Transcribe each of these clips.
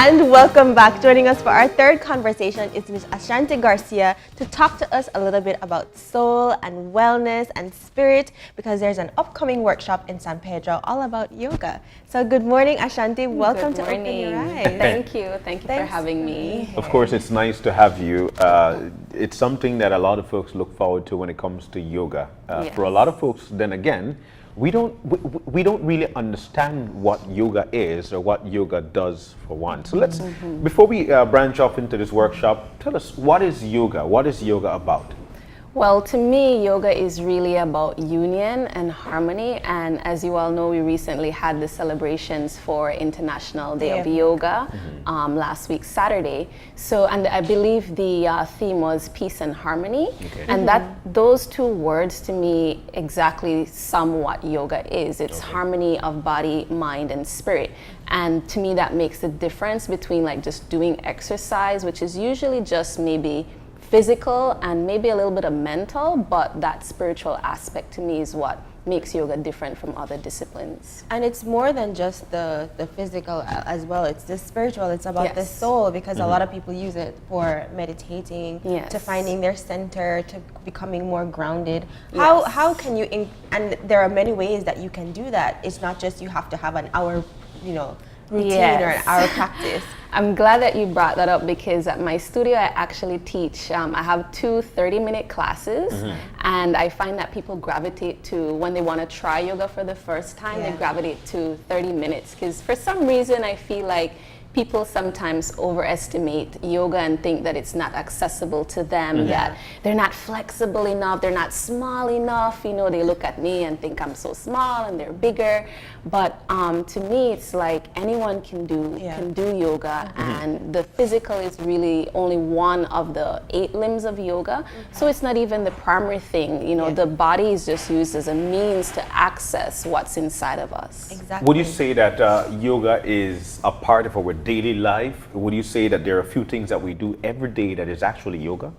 And welcome back. Joining us for our third conversation is Ms. Ashanti Garcia to talk to us a little bit about soul and wellness and spirit, because there's an upcoming workshop in San Pedro all about yoga. So good morning, Ashanti. Welcome to Open Your Eyes. Thank you. Thank you for having me. Of course, it's nice to have you. It's something that a lot of folks look forward to when it comes to yoga. Yes. For a lot of folks, then again, we don't really understand what yoga is or what yoga does for one. So let's, before we branch off into this workshop, tell us, what is yoga? What is yoga about? Well, to me, yoga is really about union and harmony. And as you all know, we recently had the celebrations for International Day of Yoga last week, Saturday. So, and I believe the theme was peace and harmony. Okay. And those two words to me exactly sum what yoga is. It's harmony of body, mind, and spirit. And to me, that makes the difference between like just doing exercise, which is usually just maybe physical and maybe a little bit of mental, but that spiritual aspect to me is what makes yoga different from other disciplines. And it's more than just the physical as well. It's the spiritual. It's about the soul, because a lot of people use it for meditating, to finding their center, to becoming more grounded. How can you, and there are many ways that you can do that. It's not just you have to have an hour, routine or an hour practice. I'm glad that you brought that up, because at my studio I actually teach, I have two 30-minute classes, and I find that people gravitate to, when they want to try yoga for the first time, they gravitate to 30 minutes, because for some reason I feel like people sometimes overestimate yoga and think that it's not accessible to them, that they're not flexible enough, they're not small enough. They look at me and think I'm so small and they're bigger. But to me, it's like anyone can do yoga, and the physical is really only one of the 8 limbs of yoga. So it's not even the primary thing. The body is just used as a means to access what's inside of us. Exactly. Would you say that yoga is a part of our daily life? Would you say that there are a few things that we do every day that is actually yoga?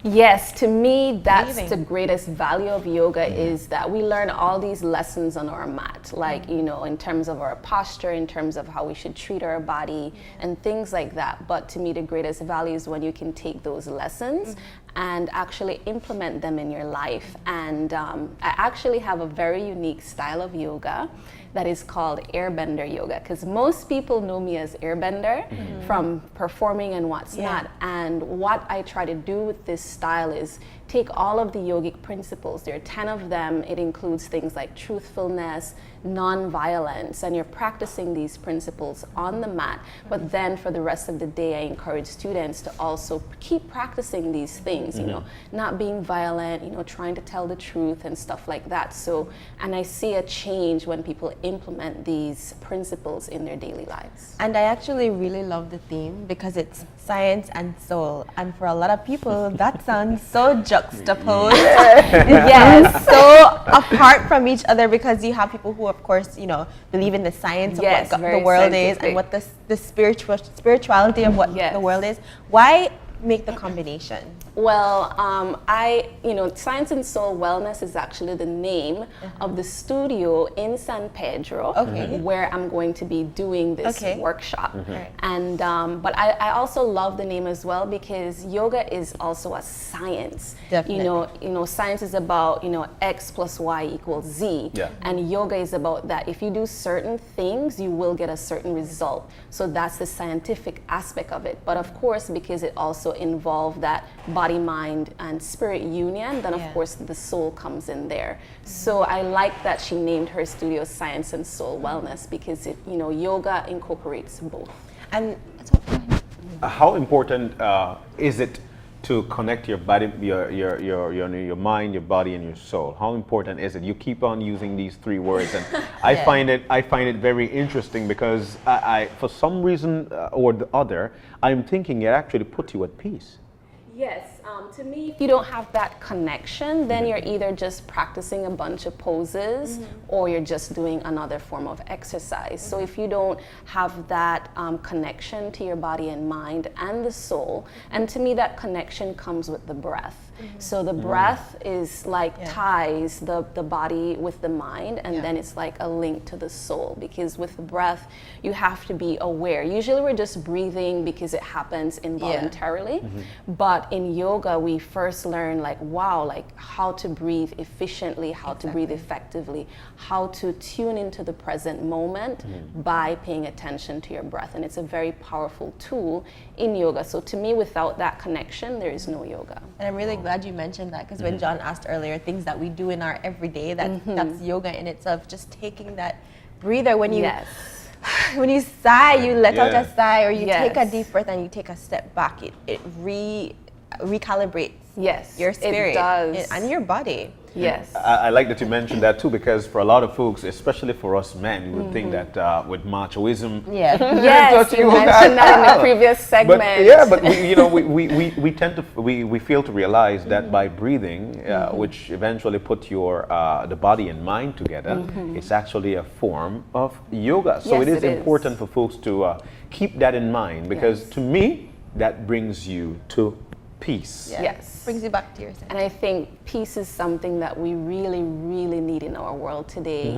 Yes, to me, that's the greatest value of yoga, is that we learn all these lessons on our mat, like, in terms of our posture, in terms of how we should treat our body and things like that. But to me, the greatest value is when you can take those lessons and actually implement them in your life. And I actually have a very unique style of yoga that is called Airbender Yoga, because most people know me as Airbender from performing and what's not. And what I try to do with this style is take all of the yogic principles. There are 10 of them. It includes things like truthfulness, non-violence, and you're practicing these principles on the mat. But then for the rest of the day, I encourage students to also keep practicing these things, not being violent, trying to tell the truth and stuff like that. So, and I see a change when people implement these principles in their daily lives. And I actually really love the theme, because it's science and soul. And for a lot of people, that sounds so juxtaposed. So apart from each other, because you have people who, of course, believe in the science of what the world is, and what the spirituality of what the world is. Why make the combination? Well, Science and Soul Wellness is actually the name of the studio in San Pedro, where I'm going to be doing this workshop. And but I also love the name as well, because yoga is also a science. Definitely. Science is about X plus Y equals Z, and yoga is about that. If you do certain things, you will get a certain result. So that's the scientific aspect of it. But of course, because it also involves that body, mind, and spirit union, then of course the soul comes in there. So I like that she named her studio Science and Soul Wellness, because it, yoga incorporates both. And how important is it to connect your body, your mind, your body, and your soul? How important is it? You keep on using these 3 words, and I find it very interesting, because I for some reason or the other, I'm thinking it actually puts you at peace. Yes, to me, if you don't have that connection, then you're either just practicing a bunch of poses, or you're just doing another form of exercise. So if you don't have that connection to your body and mind and the soul, and to me that connection comes with the breath. So the breath is like ties the body with the mind, and then it's like a link to the soul, because with the breath you have to be aware. Usually we're just breathing because it happens involuntarily, but in yoga we first learn like how to breathe efficiently, how to breathe effectively, how to tune into the present moment by paying attention to your breath. And it's a very powerful tool in yoga. So to me, without that connection, there is no yoga. And I'm really glad you mentioned that, because when John asked earlier, things that we do in our everyday, that's yoga in itself. Just taking that breather when you when you sigh, you let out a sigh, or you take a deep breath and you take a step back. It recalibrates your spirit, it does. And your body. Yes. I like that you mentioned that too, because for a lot of folks, especially for us men, we would think that with machoism. Yes, you mentioned that in the previous segment. But we tend to we fail to realize that by breathing, which eventually put your the body and mind together, it's actually a form of yoga. So it is important for folks to keep that in mind, because to me, that brings you to peace. Yes. Brings you back to yourself. And I think peace is something that we really, really need in our world today,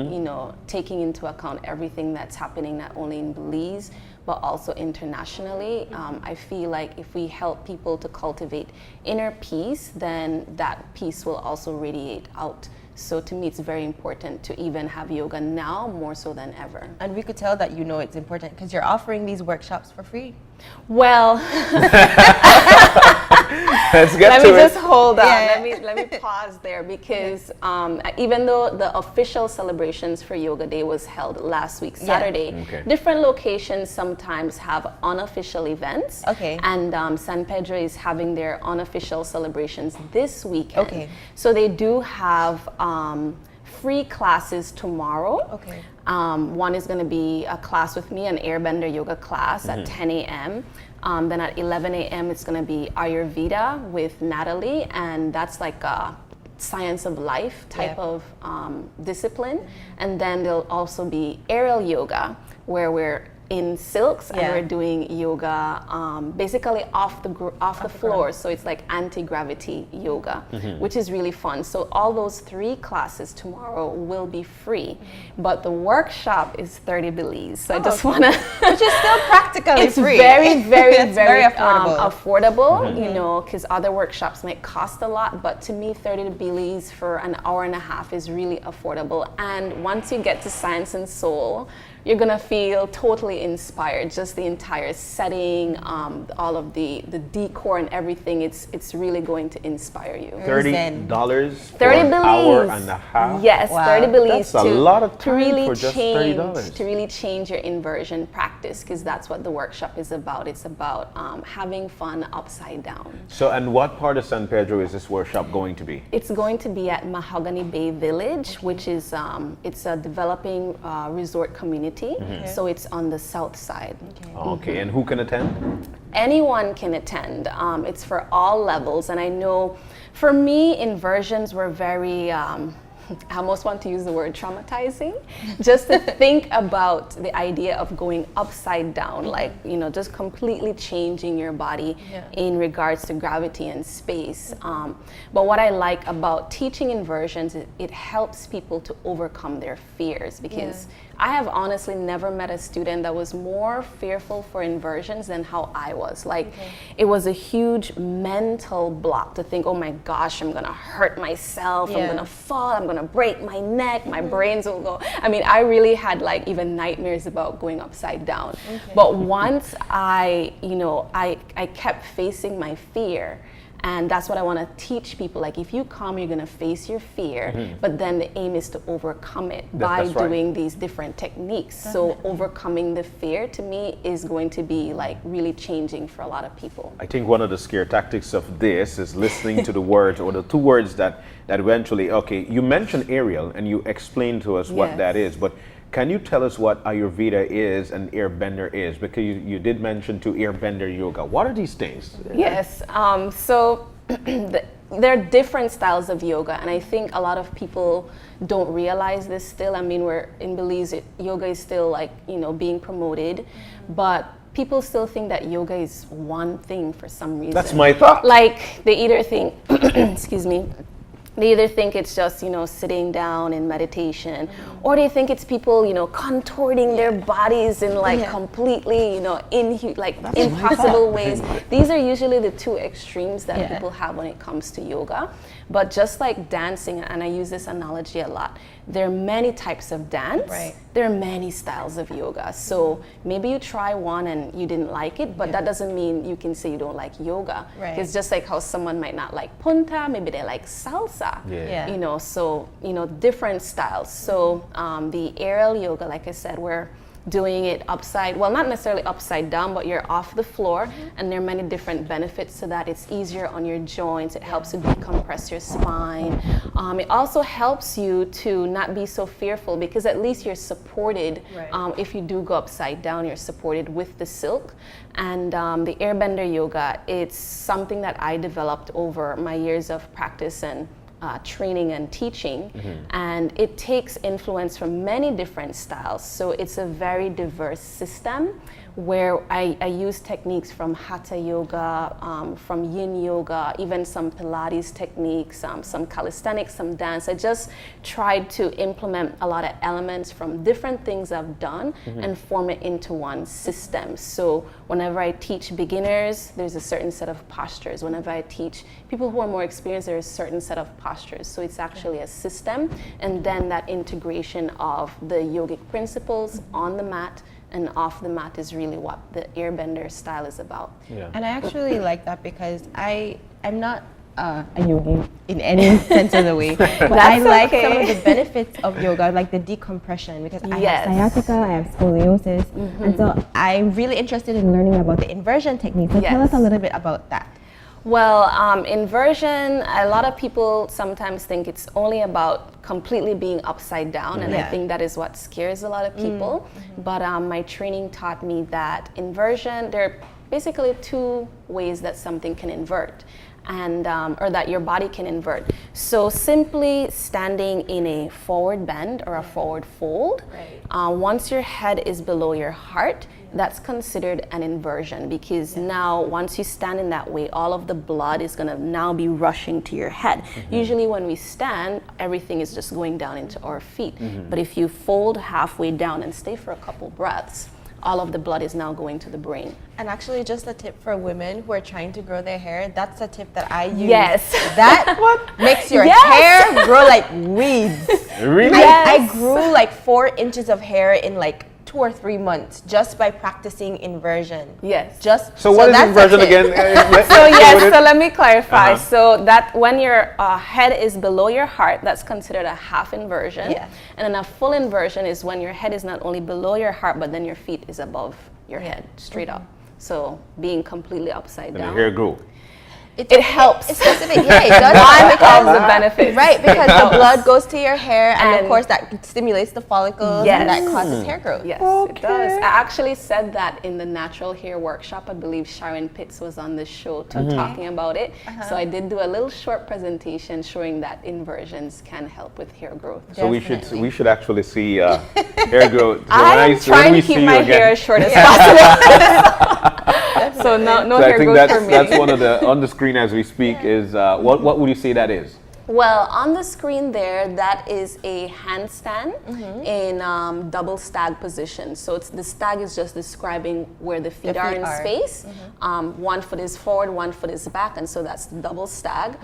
taking into account everything that's happening not only in Belize, but also internationally. I feel like if we help people to cultivate inner peace, then that peace will also radiate out. So to me, it's very important to even have yoga now more so than ever. And we could tell that it's important because you're offering these workshops for free. Well, let's get let to me it. just hold on. Let me pause there, because even though the official celebrations for Yoga Day was held last week, Saturday, different locations sometimes have unofficial events. And San Pedro is having their unofficial celebrations this weekend. So they do have free classes tomorrow. One is going to be a class with me, an Airbender Yoga class at 10 a.m. Then at 11 a.m. it's going to be Ayurveda with Natalie, and that's like a science of life type of discipline. And then there'll also be aerial yoga, where we're in silks and we're doing yoga basically off the floor. So it's like anti-gravity yoga, which is really fun. So all those 3 classes tomorrow will be free, but the workshop is 30 Belize. So I just want to, which is still practically free. It's very, very, very affordable. Because other workshops might cost a lot, but to me 30 Belize for an hour and a half is really affordable. And once you get to Science and Soul, you're gonna feel totally inspired. Just the entire setting, all of the decor and everything. It's really going to inspire you. $30 for an hour and a half. Yes, 30 Belize. That's a lot of time really for just $30. To really change your inversion practice, because that's what the workshop is about. It's about having fun upside down. So, and what part of San Pedro is this workshop going to be? It's going to be at Mahogany Bay Village, which is it's a developing resort community. So it's on the south side. And who can attend? Anyone can attend. It's for all levels. And I know for me, inversions were very, I almost want to use the word traumatizing, just to think about the idea of going upside down, like, just completely changing your body in regards to gravity and space. But what I like about teaching inversions is it helps people to overcome their fears, because I have honestly never met a student that was more fearful for inversions than how I was. Like, it was a huge mental block to think, oh my gosh, I'm gonna hurt myself, I'm gonna fall, I'm gonna break my neck, my brains will go. I mean, I really had like even nightmares about going upside down. But once I kept facing my fear. And that's what I want to teach people. Like, if you come, you're going to face your fear, but then the aim is to overcome it by doing these different techniques. So overcoming the fear, to me, is going to be like really changing for a lot of people. I think one of the scare tactics of this is listening to the words, or the 2 words that eventually, you mentioned aerial and you explained to us what that is, but can you tell us what Ayurveda is and Airbender is? Because you did mention to Airbender Yoga. What are these things? Yes. So there are different styles of yoga, and I think a lot of people don't realize this still. I mean, we're in Belize, yoga is still like, being promoted, but people still think that yoga is one thing for some reason. That's my thought. Like they either think, excuse me, they either think it's just, sitting down in meditation, or they think it's people, contorting their bodies in like completely, impossible ways. These are usually the two extremes that people have when it comes to yoga. But just like dancing, and I use this analogy a lot, there are many types of dance. Right. There are many styles of yoga. So maybe you try one and you didn't like it, but that doesn't mean you can say you don't like yoga. Right. It's just like how someone might not like punta, maybe they like salsa. Yeah. So different styles. So the aerial yoga, like I said, we're doing it not necessarily upside down, but you're off the floor, and there are many different benefits to that. It's easier on your joints. It helps to decompress your spine. It also helps you to not be so fearful, because at least you're supported. Right. If you do go upside down, you're supported with the silk. And the Airbender Yoga, it's something that I developed over my years of practice and training and teaching, and it takes influence from many different styles. So it's a very diverse system where I use techniques from Hatha Yoga, from Yin Yoga, even some Pilates techniques, some calisthenics, some dance. I just tried to implement a lot of elements from different things I've done and form it into one system. So whenever I teach beginners, there's a certain set of postures. Whenever I teach people who are more experienced, there's a certain set of postures. So it's actually a system, and then that integration of the yogic principles on the mat and off the mat is really what the Airbender style is about. Yeah. And I actually like that, because I'm not a yogi in any sense of the way, but I like some of the benefits of yoga, like the decompression, because I have sciatica, I have scoliosis, and so I'm really interested in learning about the inversion technique. So tell us a little bit about that. Well, inversion, a lot of people sometimes think it's only about completely being upside down, and I think that is what scares a lot of people. But my training taught me that inversion, there are basically two ways that something can invert, and or that your body can invert. So simply standing in a forward bend or a forward fold, once your head is below your heart, that's considered an inversion, because now once you stand in that way, all of the blood is going to now be rushing to your head. Usually when we stand, everything is just going down into our feet. But if you fold halfway down and stay for a couple breaths, all of the blood is now going to the brain. And actually, just a tip for women who are trying to grow their hair, that's a tip that I use. Yes. That makes your hair grow like weeds. Really? I grew like 4 inches of hair in like 2 or 3 months just by practicing inversion. Yes. So what is inversion again? So let me clarify. So that when your head is below your heart, that's considered a half inversion. And then a full inversion is when your head is not only below your heart, but then your feet is above your head, straight up. So being completely upside down. And the hair grew. It helps. It's specific. Yeah, it does. One of the benefits. Right, because the blood goes to your hair, and of course that stimulates the follicles, and that causes hair growth. Yes, it does. I actually said that in the natural hair workshop. I believe Sharon Pitts was on the show too, talking about it. So I did do a little short presentation showing that inversions can help with hair growth. So we should actually see hair growth. So I'm trying to keep my hair as short as possible. So no hair growth for me. That's one of the on the screen as we speak is what would you say that is? Well, on the screen there, that is a handstand in double stag position. So the stag is just describing where the feet are in space. One foot is forward, one foot is back, and so that's the double stag.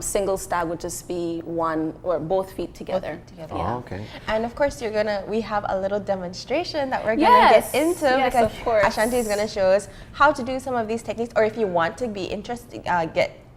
Single stag would just be one or both feet together. Oh, okay. And of course, we have a little demonstration that we're going to get into, because of course. Ashanti is going to show us how to do some of these techniques, or if you want to be interested,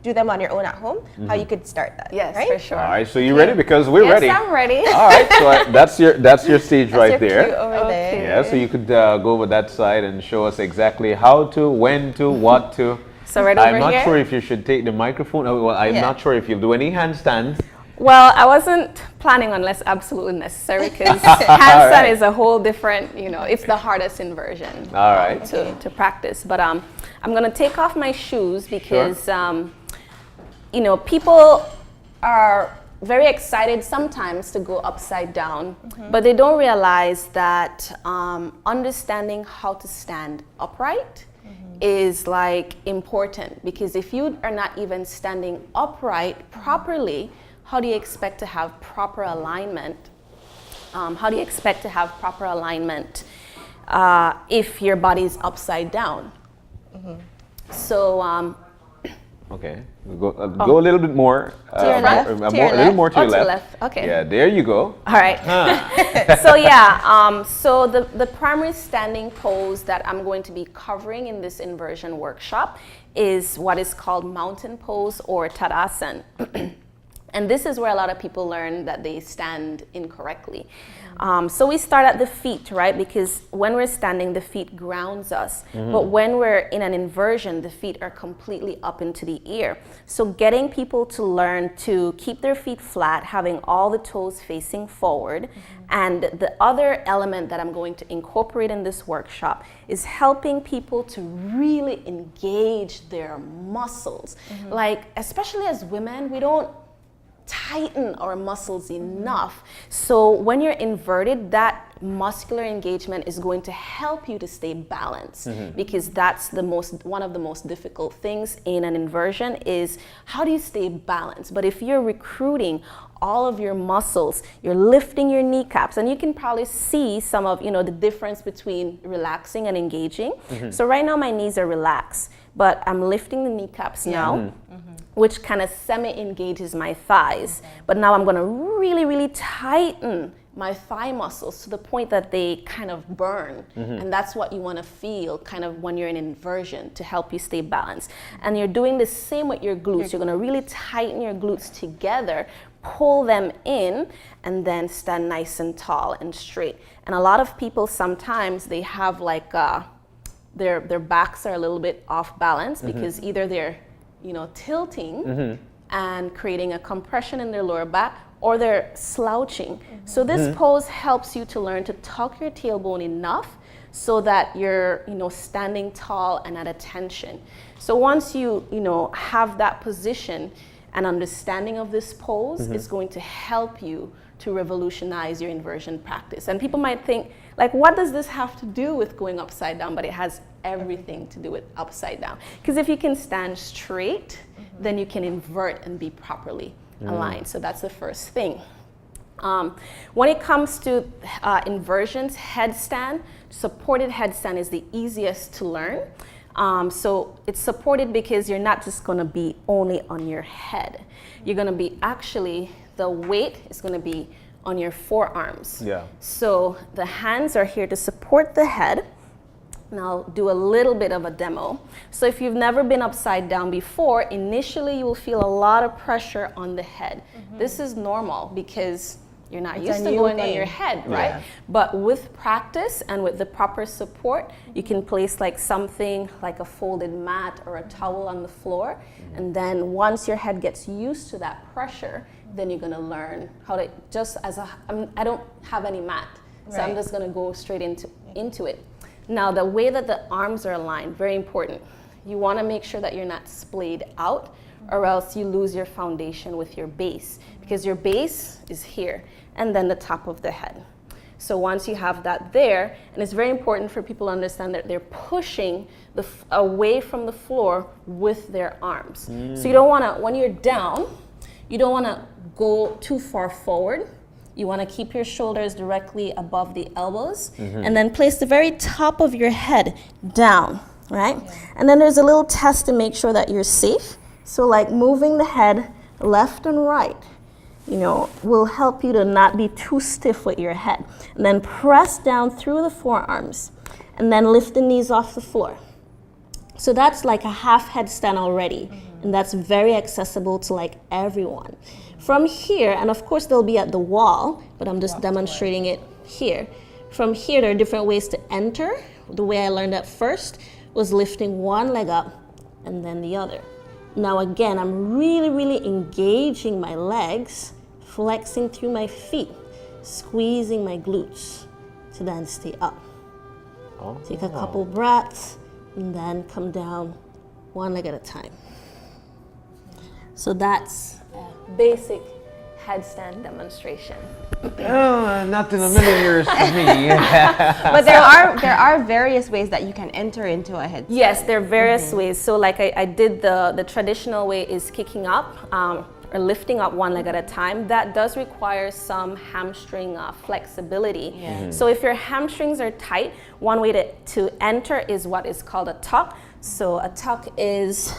do them on your own at home, how you could start that. Yes, right? for sure. All right, so you ready? Because we're ready. Yes, I'm ready. All right, so that's your stage right there. Cue over there. Yeah, so you could go over that side and show us exactly how to, when to, what to. So right over here. I'm not sure if you should take the microphone. Well, I'm not sure if you'll do any handstands. Well, I wasn't planning unless absolutely necessary, because handstand is a whole different, it's the hardest inversion to practice. But I'm going to take off my shoes because, people are very excited sometimes to go upside down, but they don't realize that understanding how to stand upright is like important, because if you are not even standing upright properly, how do you expect to have proper alignment? If your body is upside down? So okay, go a little bit more. To your left. A little more to your left. Okay. Yeah, there you go. All right. So yeah, so the primary standing pose that I'm going to be covering in this inversion workshop is what is called mountain pose or Tadasana. And this is where a lot of people learn that they stand incorrectly. So we start at the feet, right? Because when we're standing, the feet grounds us. But when we're in an inversion, the feet are completely up into the ear. So getting people to learn to keep their feet flat, having all the toes facing forward. And the other element that I'm going to incorporate in this workshop is helping people to really engage their muscles. Like, especially as women, we don't tighten our muscles enough. So when you're inverted, that muscular engagement is going to help you to stay balanced, because that's one of the most difficult things in an inversion is how do you stay balanced? But if you're recruiting all of your muscles, you're lifting your kneecaps, and you can probably see some of the difference between relaxing and engaging. So right now my knees are relaxed, but I'm lifting the kneecaps now, which kind of semi-engages my thighs. But now I'm gonna really, really tighten my thigh muscles to the point that they kind of burn. And that's what you wanna feel kind of when you're in inversion to help you stay balanced. And you're doing the same with your glutes. You're gonna really tighten your glutes together, pull them in, and then stand nice and tall and straight. And a lot of people sometimes they have like, their backs are a little bit off balance because either they're tilting and creating a compression in their lower back, or they're slouching. So this pose helps you to learn to tuck your tailbone enough so that you're standing tall and at attention. So once you have that position and understanding of this pose, it's going to help you to revolutionize your inversion practice. And people might think, like, what does this have to do with going upside down? But it has everything to do with upside down. Because if you can stand straight, then you can invert and be properly aligned. So that's the first thing. When it comes to inversions, headstand, supported headstand is the easiest to learn. So it's supported because you're not just gonna be only on your head. You're gonna be the weight is gonna be on your forearms. Yeah. So the hands are here to support the head. Now I'll do a little bit of a demo. So if you've never been upside down before, initially you will feel a lot of pressure on the head. This is normal because you're not used to going on your head, right? Yeah. But with practice and with the proper support, you can place like something like a folded mat or a towel on the floor. And then once your head gets used to that pressure, then you're gonna learn how to I don't have any mat, so I'm just gonna go straight into it. Now the way that the arms are aligned, very important. You wanna make sure that you're not splayed out, or else you lose your foundation with your base, because your base is here, and then the top of the head. So once you have that there, and it's very important for people to understand that they're pushing away from the floor with their arms. So you don't wanna, when you're down, you don't wanna go too far forward. You wanna keep your shoulders directly above the elbows, and then place the very top of your head down, right? Yeah. And then there's a little test to make sure that you're safe. So like moving the head left and right, will help you to not be too stiff with your head. And then press down through the forearms, and then lift the knees off the floor. So that's like a half headstand already, and that's very accessible to like everyone. From here, and of course they'll be at the wall, but I'm just demonstrating it here. From here, there are different ways to enter. The way I learned at first was lifting one leg up and then the other. Now again, I'm really, really engaging my legs, flexing through my feet, squeezing my glutes to then stay up. Oh. Take a couple breaths and then come down one leg at a time. So that's a basic headstand demonstration. Not in a million years for me. But there are various ways that you can enter into a headstand. Yes, there are various ways. So like I did the traditional way is kicking up or lifting up one leg at a time. That does require some hamstring flexibility. Yeah. So if your hamstrings are tight, one way to enter is what is called a tuck. So a tuck is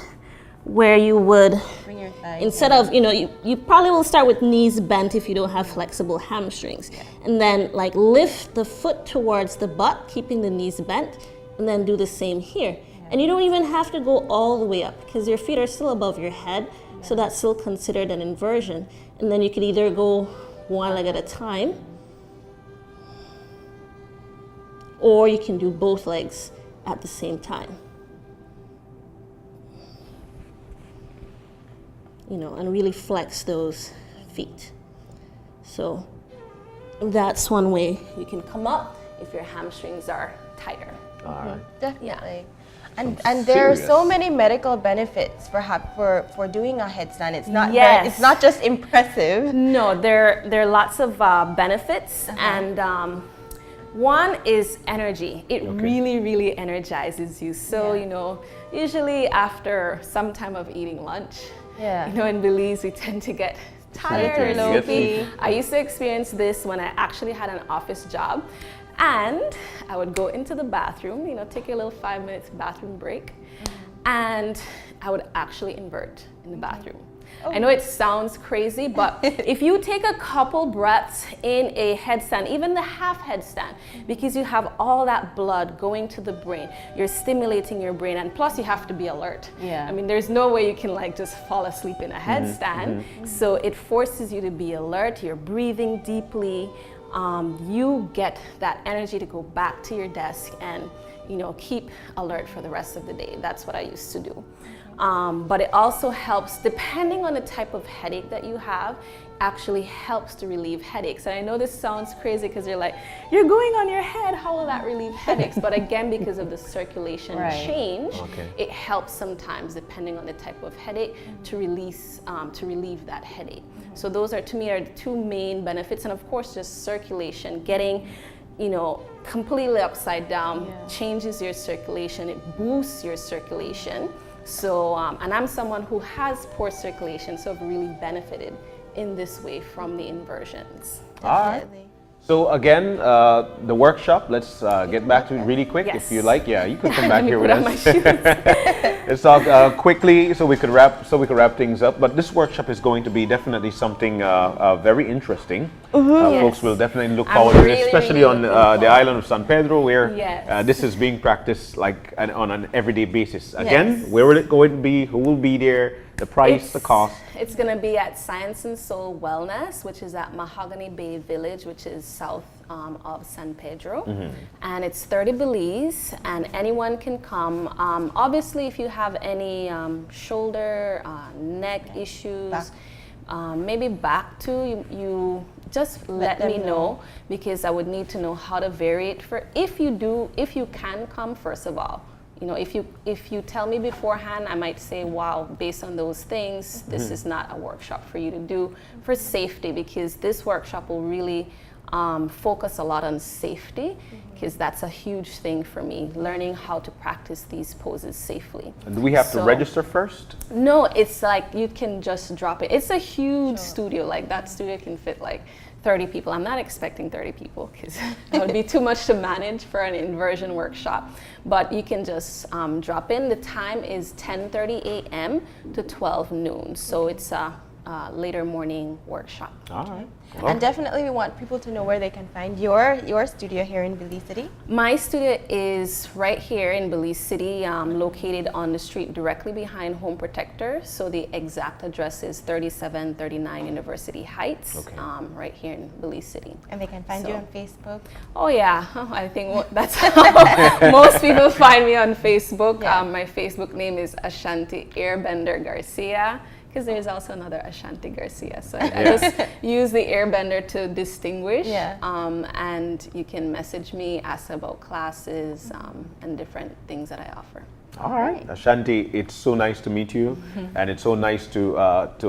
where you would, bring your thighs instead of, you probably will start with knees bent if you don't have flexible hamstrings. Yeah. And then like lift the foot towards the butt, keeping the knees bent, and then do the same here. Yeah. And you don't even have to go all the way up because your feet are still above your head. Yeah. So that's still considered an inversion. And then you could either go one leg at a time, or you can do both legs at the same time. And really flex those feet. So that's one way you can come up if your hamstrings are tighter. All right. Definitely. Yeah. And there are so many medical benefits for doing a headstand. It's not it's not just impressive. No, there are lots of benefits, and one is energy. It really, really energizes you. So usually after some time of eating lunch. Yeah. In Belize, we tend to get tired or sleepy. I used to experience this when I actually had an office job, and I would go into the bathroom, take a little 5 minutes bathroom break, and I would actually invert in the bathroom. Oh. I know it sounds crazy, but if you take a couple breaths in a headstand, even the half headstand, because you have all that blood going to the brain, you're stimulating your brain, and plus you have to be alert. Yeah. I mean, there's no way you can just fall asleep in a headstand. So it forces you to be alert, you're breathing deeply, you get that energy to go back to your desk and keep alert for the rest of the day. That's what I used to do. But it also helps, depending on the type of headache that you have, actually helps to relieve headaches. And I know this sounds crazy because you're like, you're going on your head, how will that relieve headaches? But again, because of the circulation change, it helps sometimes, depending on the type of headache, to relieve that headache. So those are, to me, are the two main benefits. And of course, just circulation, getting completely upside down changes your circulation, it boosts your circulation. So, and I'm someone who has poor circulation, so I've really benefited in this way from the inversions. All right. So again, the workshop, let's get back to it really quick if you like. Yeah, you could come back here with us. Let's talk quickly so we could wrap things up. But this workshop is going to be definitely something very interesting. Folks will definitely look forward to it, especially on the island of San Pedro, where this is being practiced like on an everyday basis. Again, where will it going to be? Who will be there? The price, the cost? It's going to be at Science and Soul Wellness, which is at Mahogany Bay Village, which is south of San Pedro. And it's 30 Belize, and anyone can come. Obviously, if you have any shoulder, neck issues, maybe back too, you just let me know, because I would need to know how to vary it for if you can come, first of all. If you tell me beforehand, I might say, wow, based on those things, this is not a workshop for you to do for safety, because this workshop will really focus a lot on safety, because that's a huge thing for me, learning how to practice these poses safely. And do we have to register first? No, it's like you can just drop it. It's a huge studio, like that studio can fit like 30 people. I'm not expecting 30 people because that would be too much to manage for an inversion workshop. But you can just drop in. The time is 10:30 a.m. to 12 noon. So it's a later morning workshop. All right. Well. And definitely we want people to know where they can find your studio here in Belize City. My studio is right here in Belize City, located on the street directly behind Home Protector. So the exact address is 3739 University Heights, right here in Belize City. And they can find you on Facebook? Oh yeah, I think that's how most people find me on Facebook. My Facebook name is Ashanti Airbender Garcia, because there's also another Ashanti Garcia. So I just use the Airbender to distinguish. And you can message me, ask about classes, and different things that I offer. All right, Ashanti, it's so nice to meet you, and it's so nice to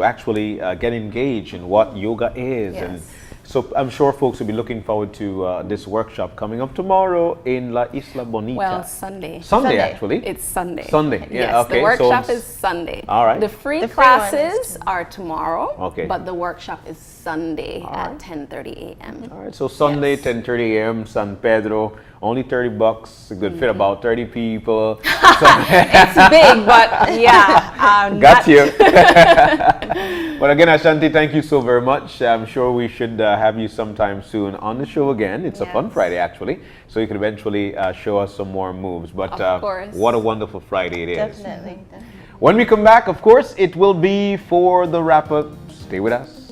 actually get engaged in what yoga is. And so I'm sure folks will be looking forward to this workshop coming up tomorrow in La Isla Bonita. Well, Sunday. Sunday, actually. It's Sunday. Sunday, yeah, yes, okay. the workshop is Sunday. All right. The free classes are tomorrow, okay, but the workshop is Sunday at 10:30 a.m. All right, so Sunday, 10:30 a.m., San Pedro, only $30. It could fit about 30 people. So it's big, but yeah. Got you. But again, Ashanti, thank you so very much. I'm sure we should have you sometime soon on the show again. It's a fun Friday, actually. So you could eventually show us some more moves. But of course. What a wonderful Friday it is. Definitely. When we come back, of course, it will be for the wrap-up. Stay with us.